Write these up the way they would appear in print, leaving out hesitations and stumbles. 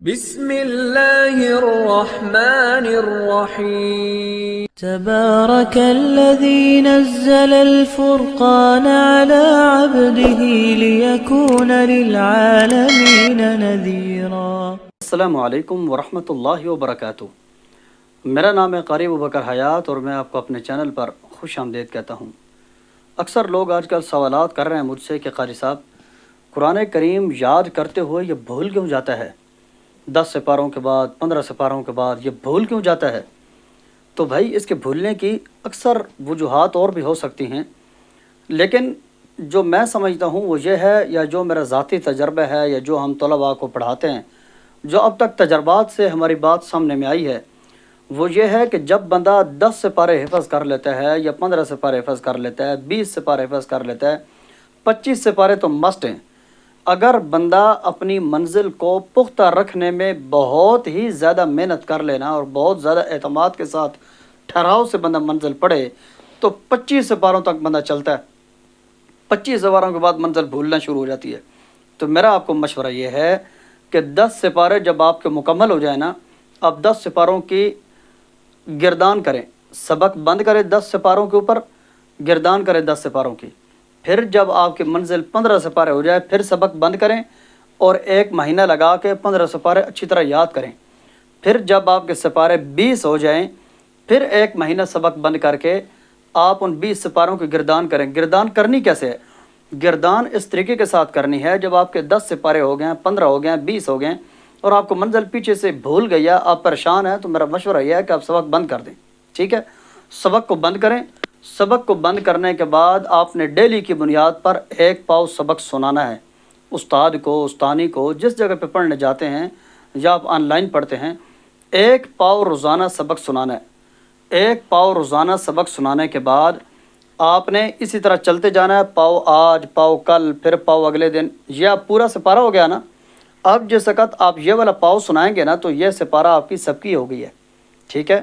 بسم اللہ الرحمن الرحیم تبارك الذي نزل الفرقان على عبده ليكون للعالمين نذيرا۔ السلام علیکم ورحمۃ اللہ وبرکاتہ۔ میرا نام ہے قاری ابوبکر حیات اور میں آپ کو اپنے چینل پر خوش آمدید کہتا ہوں۔ اکثر لوگ آج کل سوالات کر رہے ہیں مجھ سے کہ قاری صاحب قرآن کریم یاد کرتے ہوئے یہ بھول کیوں جاتا ہے؟ 10 سپاروں کے بعد 15 سپاروں کے بعد یہ بھول کیوں جاتا ہے؟ تو بھائی اس کے بھولنے کی اکثر وجوہات اور بھی ہو سکتی ہیں، لیکن جو میں سمجھتا ہوں وہ یہ ہے، یا جو میرا ذاتی تجربہ ہے، یا جو ہم طلباء کو پڑھاتے ہیں، جو اب تک تجربات سے ہماری بات سامنے میں آئی ہے، وہ یہ ہے کہ جب بندہ 10 سپارے حفظ کر لیتا ہے یا 15 سپارے حفظ کر لیتا ہے، 20 سپارے حفظ کر لیتا ہے، 25 سپارے تو مست ہیں۔ اگر بندہ اپنی منزل کو پختہ رکھنے میں بہت ہی زیادہ محنت کر لینا اور بہت زیادہ اعتماد کے ساتھ ٹھہراؤ سے بندہ منزل پڑھے تو 25 سپاروں تک بندہ چلتا ہے۔ 25 سپاروں کے بعد منزل بھولنا شروع ہو جاتی ہے۔ تو میرا آپ کو مشورہ یہ ہے کہ 10 سپارے جب آپ کے مکمل ہو جائیں نا، اب 10 سپاروں کی گردان کریں، سبق بند کریں 10 سپاروں کے اوپر، گردان کریں 10 سپاروں کی۔ پھر جب آپ کی منزل 15 سپارے ہو جائے پھر سبق بند کریں اور 1 مہینہ لگا کے 15 سپارے اچھی طرح یاد کریں۔ پھر جب آپ کے سپارے 20 ہو جائیں پھر 1 مہینہ سبق بند کر کے آپ ان 20 سپاروں کی گردان کریں۔ گردان کرنی کیسے ہے؟ گردان اس طریقے کے ساتھ کرنی ہے، جب آپ کے 10 سپارے ہو گئے، 15 ہو گئے، 20 ہو گئے اور آپ کو منزل پیچھے سے بھول گئی، آپ پریشان ہیں، تو میرا مشورہ یہ ہے کہ آپ سبق بند کر دیں۔ ٹھیک ہے، سبق کو بند کریں۔ سبق کو بند کرنے کے بعد آپ نے ڈیلی کی بنیاد پر 1 پاؤ سبق سنانا ہے۔ استاد کو، استانی کو، جس جگہ پہ پڑھنے جاتے ہیں یا آپ آن لائن پڑھتے ہیں، 1 پاؤ روزانہ سبق سنانا ہے۔ 1 پاؤ روزانہ سبق سنانے کے بعد آپ نے اسی طرح چلتے جانا ہے، پاؤ آج، پاؤ کل، پھر پاؤ اگلے دن۔ یہ آپ پورا سپارہ ہو گیا نا۔ اب جس وقت آپ یہ والا پاؤ سنائیں گے نا تو یہ سپارہ آپ کی سب کی ہو گئی ہے۔ ٹھیک ہے،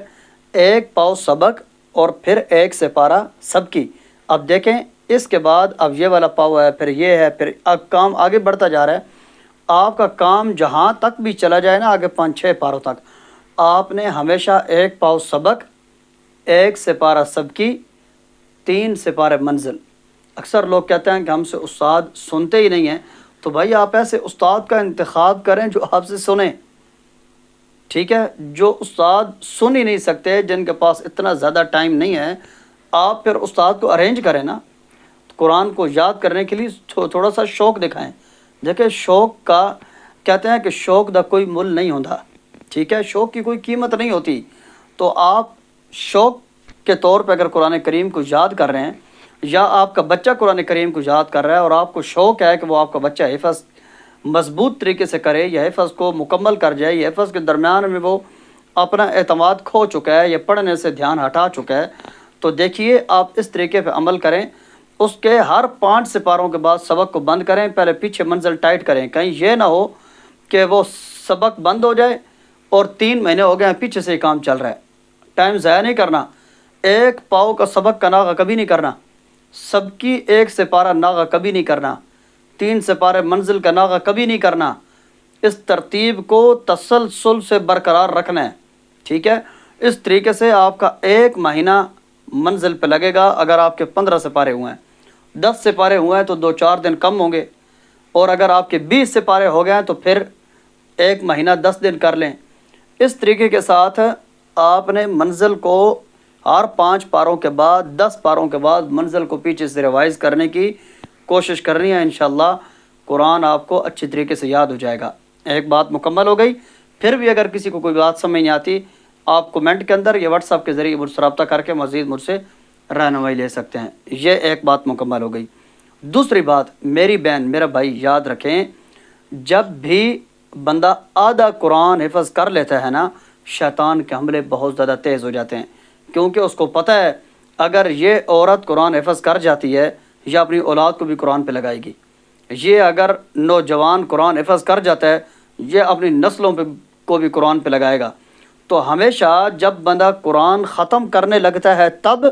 1 پاؤ سبق اور پھر 1 سپارہ سب کی۔ اب دیکھیں اس کے بعد اب یہ والا پاؤ ہے، پھر یہ ہے، پھر اب کام آگے بڑھتا جا رہا ہے۔ آپ کا کام جہاں تک بھی چلا جائے نا، آگے 5-6 پاروں تک، آپ نے ہمیشہ 1 پاؤ سبق، 1 سپارہ سب کی، 3 سپارے منزل۔ اکثر لوگ کہتے ہیں کہ ہم سے استاد سنتے ہی نہیں ہیں، تو بھائی آپ ایسے استاد کا انتخاب کریں جو آپ سے سنیں۔ ٹھیک ہے، جو استاد سن ہی نہیں سکتے، جن کے پاس اتنا زیادہ ٹائم نہیں ہے، آپ پھر استاد کو ارینج کریں نا۔ قرآن کو یاد کرنے کے لیے تھوڑا سا شوق دکھائیں۔ دیکھیں شوق کا کہتے ہیں کہ شوق دا کوئی مل نہیں ہوتا۔ ٹھیک ہے، شوق کی کوئی قیمت نہیں ہوتی۔ تو آپ شوق کے طور پہ اگر قرآن کریم کو یاد کر رہے ہیں، یا آپ کا بچہ قرآن کریم کو یاد کر رہا ہے اور آپ کو شوق ہے کہ وہ آپ کا بچہ حفظ مضبوط طریقے سے کرے، یا حفظ کو مکمل کر جائے، یا حفظ کے درمیان میں وہ اپنا اعتماد کھو چکا ہے یا پڑھنے سے دھیان ہٹا چکا ہے، تو دیکھیے آپ اس طریقے پہ عمل کریں۔ اس کے ہر 5 سپاروں کے بعد سبق کو بند کریں، پہلے پیچھے منزل ٹائٹ کریں، کہیں یہ نہ ہو کہ وہ سبق بند ہو جائے اور 3 مہینے ہو گئے ہیں پیچھے سے ہی کام چل رہا ہے۔ ٹائم ضائع نہیں کرنا۔ 1 پاؤ کا سبق کا ناغہ کبھی نہیں کرنا، سب کی 1 سپارہ ناغہ کبھی نہیں کرنا، 3 سپارے منزل کا ناغہ کبھی نہیں کرنا۔ اس ترتیب کو تسلسل سے برقرار رکھنا ہے۔ ٹھیک ہے، اس طریقے سے آپ کا 1 مہینہ منزل پہ لگے گا۔ اگر آپ کے 15 سپارے ہوئے ہیں، 10 سپارے ہوئے ہیں تو 2-4 دن کم ہوں گے، اور اگر آپ کے 20 سپارے ہو گئے ہیں تو پھر 1 مہینہ 10 دن کر لیں۔ اس طریقے کے ساتھ آپ نے منزل کو ہر 5 پاروں کے بعد، 10 پاروں کے بعد منزل کو پیچھے سے ریوائز کرنے کی کوشش کرنی ہے۔ انشاءاللہ قرآن آپ کو اچھی طریقے سے یاد ہو جائے گا۔ ایک بات مکمل ہو گئی۔ پھر بھی اگر کسی کو کوئی بات سمجھ نہیں آتی، آپ کومنٹ کے اندر یا واٹس ایپ کے ذریعے مجھ سے رابطہ کر کے مزید مجھ سے رہنمائی لے سکتے ہیں۔ یہ ایک بات مکمل ہو گئی۔ دوسری بات، میری بہن، میرا بھائی، یاد رکھیں، جب بھی بندہ آدھا قرآن حفظ کر لیتا ہے نا، شیطان کے حملے بہت زیادہ تیز ہو جاتے ہیں، کیونکہ اس کو پتہ ہے اگر یہ عورت قرآن حفظ کر جاتی ہے یا اپنی اولاد کو بھی قرآن پہ لگائے گی، یہ اگر نوجوان قرآن حفظ کر جاتا ہے یہ اپنی نسلوں پہ کو بھی قرآن پہ لگائے گا۔ تو ہمیشہ جب بندہ قرآن ختم کرنے لگتا ہے تب،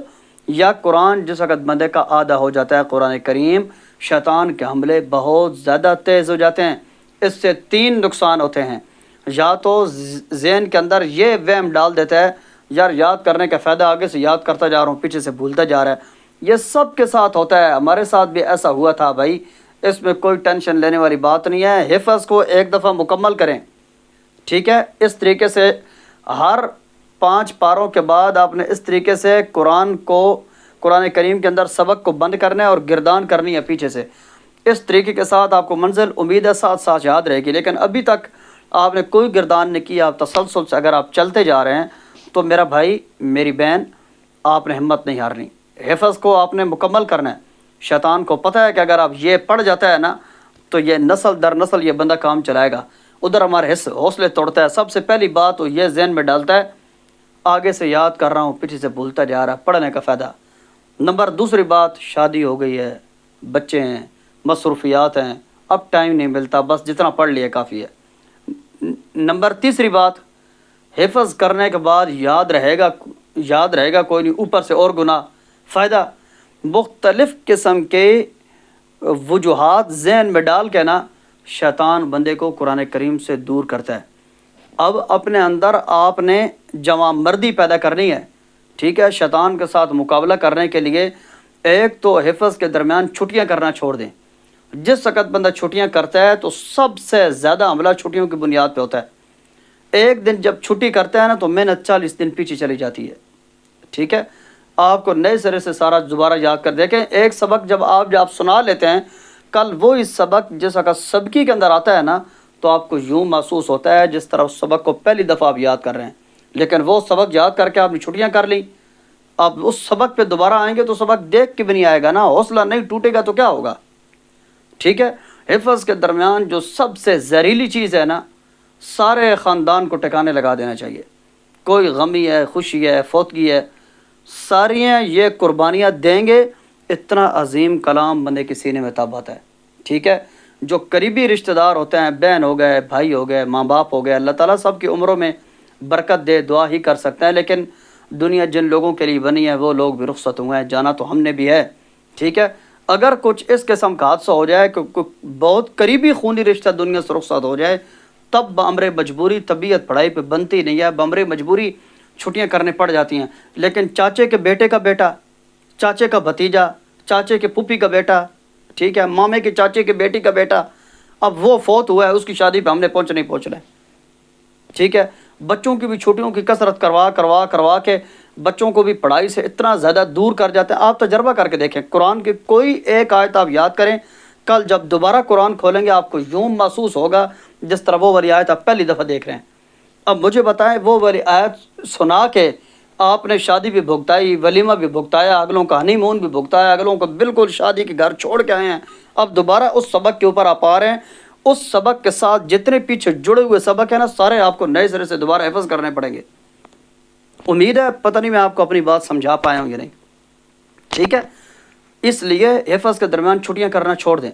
یا قرآن جس وقت بندے کا آدھا ہو جاتا ہے قرآن کریم، شیطان کے حملے بہت زیادہ تیز ہو جاتے ہیں۔ اس سے 3 نقصان ہوتے ہیں۔ یا تو ذہن کے اندر یہ وہم ڈال دیتا ہے یار یاد کرنے کا فائدہ، آگے سے یاد کرتا جا رہا ہوں، پیچھے سے بھولتا جا رہا ہے۔ یہ سب کے ساتھ ہوتا ہے، ہمارے ساتھ بھی ایسا ہوا تھا بھائی، اس میں کوئی ٹینشن لینے والی بات نہیں ہے۔ حفظ کو ایک دفعہ مکمل کریں، ٹھیک ہے؟ اس طریقے سے ہر 5 پاروں کے بعد آپ نے اس طریقے سے قرآن کریم کے اندر سبق کو بند کرنا ہے اور گردان کرنی ہے پیچھے سے۔ اس طریقے کے ساتھ آپ کو منزل امید ہے ساتھ ساتھ یاد رہے گی، لیکن ابھی تک آپ نے کوئی گردان نہیں کی، آپ تسلسل سے اگر آپ چلتے جا رہے ہیں تو میرا بھائی میری بہن، آپ نے ہمت نہیں ہارنی، حفظ کو آپ نے مکمل کرنا ہے۔ شیطان کو پتہ ہے کہ اگر آپ یہ پڑھ جاتا ہے نا تو یہ نسل در نسل یہ بندہ کام چلائے گا، ادھر ہمارے حوصلے توڑتا ہے۔ سب سے پہلی بات وہ یہ ذہن میں ڈالتا ہے آگے سے یاد کر رہا ہوں، پیچھے سے بھولتا جا رہا ہے، پڑھنے کا فائدہ۔ دوسری بات، شادی ہو گئی ہے، بچے ہیں، مصروفیات ہیں، اب ٹائم نہیں ملتا، بس جتنا پڑھ لیا کافی ہے۔ تیسری بات، حفظ کرنے کے بعد یاد رہے گا کوئی نہیں، اوپر سے اور گناہ۔ فائدہ، مختلف قسم کے وجوہات ذہن میں ڈال کے نا شیطان بندے کو قرآن کریم سے دور کرتا ہے۔ اب اپنے اندر آپ نے جوان مردی پیدا کرنی ہے، ٹھیک ہے؟ شیطان کے ساتھ مقابلہ کرنے کے لیے ایک تو حفظ کے درمیان چھٹیاں کرنا چھوڑ دیں۔ جس وقت بندہ چھٹیاں کرتا ہے تو سب سے زیادہ حملہ چھٹیوں کی بنیاد پہ ہوتا ہے۔ ایک دن جب چھٹی کرتا ہے نا تو محنت 40 دن پیچھے چلی جاتی ہے، ٹھیک ہے؟ آپ کو نئے سرے سے سارا دوبارہ یاد کر دیکھیں۔ ایک سبق جب آپ سنا لیتے ہیں، کل وہی سبق جس وقت سبکی کے اندر آتا ہے نا تو آپ کو یوں محسوس ہوتا ہے جس طرح اس سبق کو پہلی دفعہ آپ یاد کر رہے ہیں، لیکن وہ سبق یاد کر کے آپ نے چھٹیاں کر لی، اب اس سبق پہ دوبارہ آئیں گے تو سبق دیکھ کے بھی نہیں آئے گا نا، حوصلہ نہیں ٹوٹے گا تو کیا ہوگا، ٹھیک ہے؟ حفظ کے درمیان جو سب سے زہریلی چیز ہے نا، سارے خاندان کو ٹھکانے لگا دینا چاہیے۔ کوئی غمی ہے، خوشی ہے، فوتگی ہے، ساری یہ قربانیاں دیں گے، اتنا عظیم کلام بندے کے سینے میں تاب آتا ہے، ٹھیک ہے؟ جو قریبی رشتہ دار ہوتے ہیں، بہن ہو گئے، بھائی ہو گئے، ماں باپ ہو گئے، اللہ تعالیٰ سب کی عمروں میں برکت دے، دعا ہی کر سکتے ہیں، لیکن دنیا جن لوگوں کے لیے بنی ہے وہ لوگ بھی رخصت ہوئے ہیں، جانا تو ہم نے بھی ہے، ٹھیک ہے؟ اگر کچھ اس قسم کا حادثہ ہو جائے کہ بہت قریبی خونی رشتہ دنیا سے رخصت ہو جائے، تب بامر مجبوری طبیعت پڑھائی پہ بنتی نہیں ہے، بامر مجبوری چھٹیاں کرنے پڑ جاتی ہیں۔ لیکن چاچے کے بیٹے کا بیٹا، چاچے کا بھتیجا، چاچے کے پھوپھی کا بیٹا، ٹھیک ہے، مامے کے چاچے کے بیٹی کا بیٹا، اب وہ فوت ہوا ہے، اس کی شادی پہ ہم نے پہنچنا ہے، ٹھیک ہے؟ بچوں کی بھی چھٹیوں کی کثرت کروا کے بچوں کو بھی پڑھائی سے اتنا زیادہ دور کر جاتے ہیں۔ آپ تجربہ کر کے دیکھیں، قرآن کی کوئی ایک آیت آپ یاد کریں، کل جب دوبارہ قرآن کھولیں گے آپ کو یوں محسوس ہوگا جس طرح وہ والی آیت آپ پہلی دفعہ دیکھ رہے ہیں۔ اب مجھے بتائیں، وہ والی آیت سنا کے آپ نے شادی بھی بھگتائی، ولیمہ بھی بھگتایا، اگلوں کا ہنی مون بھی بھگتایا، اگلوں کو بالکل شادی کے گھر چھوڑ کے آئے ہیں، اب دوبارہ اس سبق کے اوپر آپ آ رہے ہیں، اس سبق کے ساتھ جتنے پیچھے جڑے ہوئے سبق ہیں نا سارے آپ کو نئے سرے سے دوبارہ حفظ کرنے پڑیں گے۔ امید ہے پتہ نہیں میں آپ کو اپنی بات سمجھا پایا ہوں یا نہیں، ٹھیک ہے؟ اس لیے حفظ کے درمیان چھٹیاں کرنا چھوڑ دیں،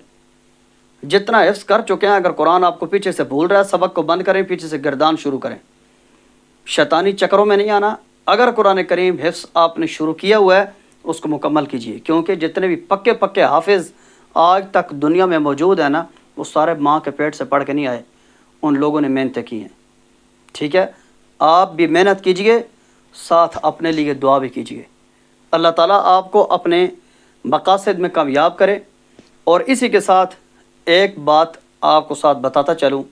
جتنا حفظ کر چکے ہیں، اگر قرآن آپ کو پیچھے سے بھول رہا ہے سبق کو بند کریں، پیچھے سے گردان شروع کریں، شیطانی چکروں میں نہیں آنا۔ اگر قرآن کریم حفظ آپ نے شروع کیا ہوا ہے اس کو مکمل کیجیے، کیونکہ جتنے بھی پکے حافظ آج تک دنیا میں موجود ہیں نا وہ سارے ماں کے پیٹ سے پڑھ کے نہیں آئے، ان لوگوں نے محنتیں کی ہیں، ٹھیک ہے؟ آپ بھی محنت کیجیے، ساتھ اپنے لیے دعا بھی کیجیے، اللہ تعالیٰ آپ کو اپنے مقاصد میں کامیاب کرے۔ اور اسی کے ساتھ ایک بات آپ کو ساتھ بتاتا چلوں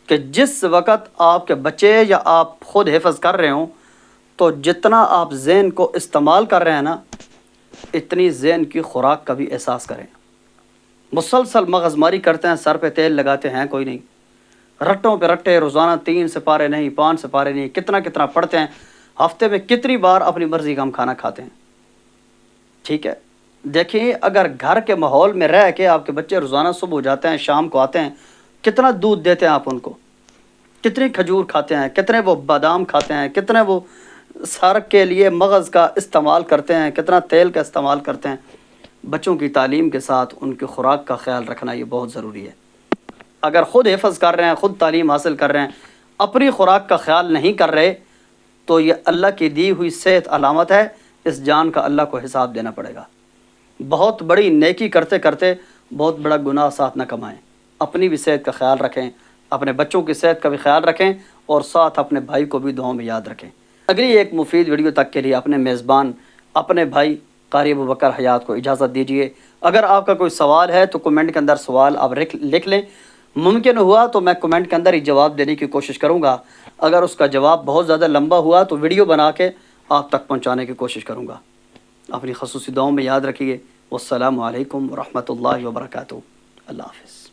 کہ جس وقت آپ کے بچے یا آپ خود حفظ کر رہے ہوں تو جتنا آپ ذہن کو استعمال کر رہے ہیں نا اتنی ذہن کی خوراک کا بھی احساس کریں۔ مسلسل مغز ماری کرتے ہیں، سر پہ تیل لگاتے ہیں، کوئی نہیں، رٹوں پہ رٹے، روزانہ 3 سپارے نہیں، 5 سپارے نہیں، کتنا پڑھتے ہیں، ہفتے میں کتنی بار اپنی مرضی کا ہم کھانا کھاتے ہیں، ٹھیک ہے؟ دیکھیں اگر گھر کے ماحول میں رہ کے آپ کے بچے روزانہ صبح جاتے ہیں شام کو آتے ہیں، کتنا دودھ دیتے ہیں آپ ان کو، کتنی کھجور کھاتے ہیں، کتنے وہ بادام کھاتے ہیں، کتنے وہ سر کے لیے مغز کا استعمال کرتے ہیں، کتنا تیل کا استعمال کرتے ہیں۔ بچوں کی تعلیم کے ساتھ ان کی خوراک کا خیال رکھنا یہ بہت ضروری ہے۔ اگر خود حفظ کر رہے ہیں، خود تعلیم حاصل کر رہے ہیں، اپنی خوراک کا خیال نہیں کر رہے تو یہ اللہ کی دی ہوئی صحت علامت ہے، اس جان کا اللہ کو حساب دینا پڑے گا۔ بہت بڑی نیکی کرتے کرتے بہت بڑا گناہ ساتھ نہ کمائیں، اپنی بھی صحت کا خیال رکھیں، اپنے بچوں کی صحت کا بھی خیال رکھیں اور ساتھ اپنے بھائی کو بھی دعاؤں میں یاد رکھیں۔ اگلی ایک مفید ویڈیو تک کے لیے اپنے میزبان اپنے بھائی قاری ابوبکر حیات کو اجازت دیجیے۔ اگر آپ کا کوئی سوال ہے تو کمنٹ کے اندر سوال آپ لکھ لیں، ممکن ہوا تو میں کمنٹ کے اندر ہی جواب دینے کی کوشش کروں گا۔ اگر اس کا جواب بہت زیادہ لمبا ہوا تو ویڈیو بنا کے آپ تک پہنچانے کی کوشش کروں گا۔ اپنی خصوصی دعاؤں میں یاد رکھیے۔ والسلام علیکم ورحمۃ اللہ وبرکاتہ۔ اللہ حافظ۔